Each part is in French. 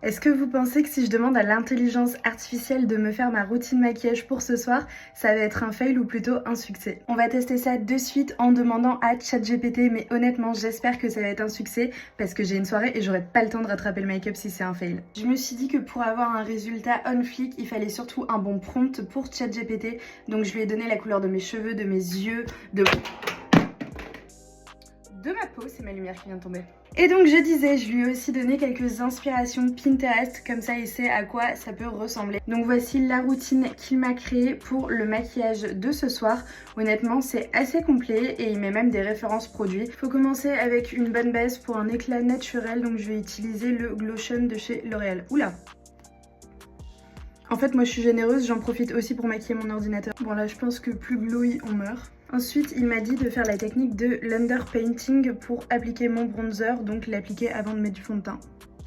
Est-ce que vous pensez que si je demande à l'intelligence artificielle de me faire ma routine maquillage pour ce soir, ça va être un fail ou plutôt un succès? On va tester ça de suite en demandant à ChatGPT, mais honnêtement, j'espère que ça va être un succès parce que j'ai une soirée et j'aurai pas le temps de rattraper le make-up si c'est un fail. Je me suis dit que pour avoir un résultat on fleek, il fallait surtout un bon prompt pour ChatGPT, donc je lui ai donné la couleur de mes cheveux, de mes yeux, de ma peau, c'est ma lumière qui vient de tomber. Et donc je disais, je lui ai aussi donné quelques inspirations Pinterest, comme ça il sait à quoi ça peut ressembler. Donc voici la routine qu'il m'a créée pour le maquillage de ce soir. Honnêtement c'est assez complet et il met même des références produits. Il faut commencer avec une bonne base pour un éclat naturel, donc je vais utiliser le Glotion de chez L'Oréal. Oula! En fait moi je suis généreuse, j'en profite aussi pour maquiller mon ordinateur. Bon là je pense que plus glowy on meurt. Ensuite, il m'a dit de faire la technique de l'underpainting pour appliquer mon bronzer, donc l'appliquer avant de mettre du fond de teint.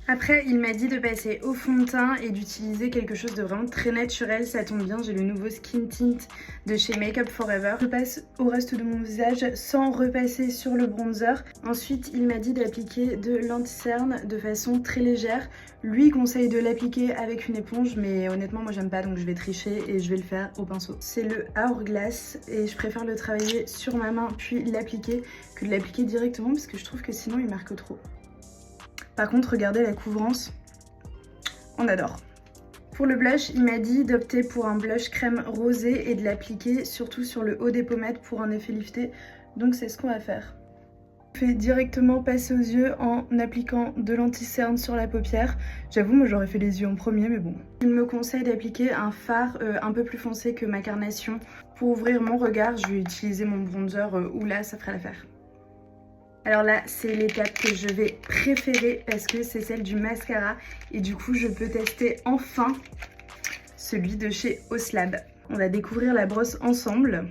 Après, il m'a dit de passer au fond de teint et d'utiliser quelque chose de vraiment très naturel. Ça tombe bien, j'ai le nouveau Skin Tint de chez Makeup Forever. Je passe au reste de mon visage sans repasser sur le bronzer. Ensuite, il m'a dit d'appliquer de l'anti-cerne de façon très légère. Lui conseille de l'appliquer avec une éponge, mais honnêtement, moi j'aime pas, donc je vais tricher et je vais le faire au pinceau. C'est le Hourglass et je préfère le travailler sur ma main puis l'appliquer que de l'appliquer directement parce que je trouve que sinon il marque trop. Par contre, regardez la couvrance, on adore. Pour le blush, il m'a dit d'opter pour un blush crème rosé et de l'appliquer surtout sur le haut des pommettes pour un effet lifté. Donc c'est ce qu'on va faire. Je fais directement passer aux yeux en appliquant de l'anti-cerne sur la paupière. J'avoue, moi j'aurais fait les yeux en premier, mais bon. Il me conseille d'appliquer un fard un peu plus foncé que ma carnation. Pour ouvrir mon regard, je vais utiliser mon bronzer ou là, ça fera l'affaire. Alors là, c'est l'étape que je vais préférer parce que c'est celle du mascara. Et du coup, je peux tester enfin celui de chez Oslab. On va découvrir la brosse ensemble.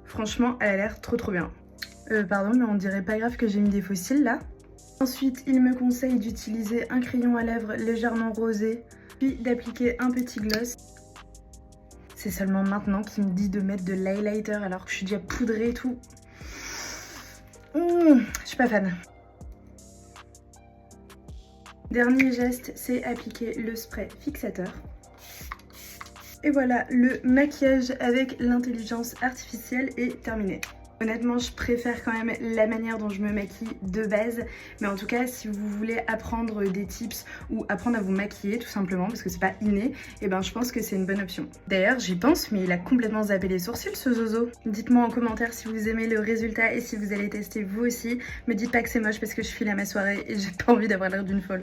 Franchement, elle a l'air trop bien. Pardon, mais on dirait pas grave que j'ai mis des faux cils là. Ensuite, il me conseille d'utiliser un crayon à lèvres légèrement rosé, puis d'appliquer un petit gloss. C'est seulement maintenant qu'il me dit de mettre de l'highlighter alors que je suis déjà poudrée et tout. Je suis pas fan. Dernier geste, c'est appliquer le spray fixateur. Et voilà, le maquillage avec l'intelligence artificielle est terminé. Honnêtement, je préfère quand même la manière dont je me maquille de base. Mais en tout cas, si vous voulez apprendre des tips ou apprendre à vous maquiller tout simplement, parce que c'est pas inné, et ben je pense que c'est une bonne option. D'ailleurs, j'y pense, mais il a complètement zappé les sourcils ce zozo. Dites-moi en commentaire si vous aimez le résultat et si vous allez tester vous aussi. Me dites pas que c'est moche parce que je file à ma soirée et j'ai pas envie d'avoir l'air d'une folle.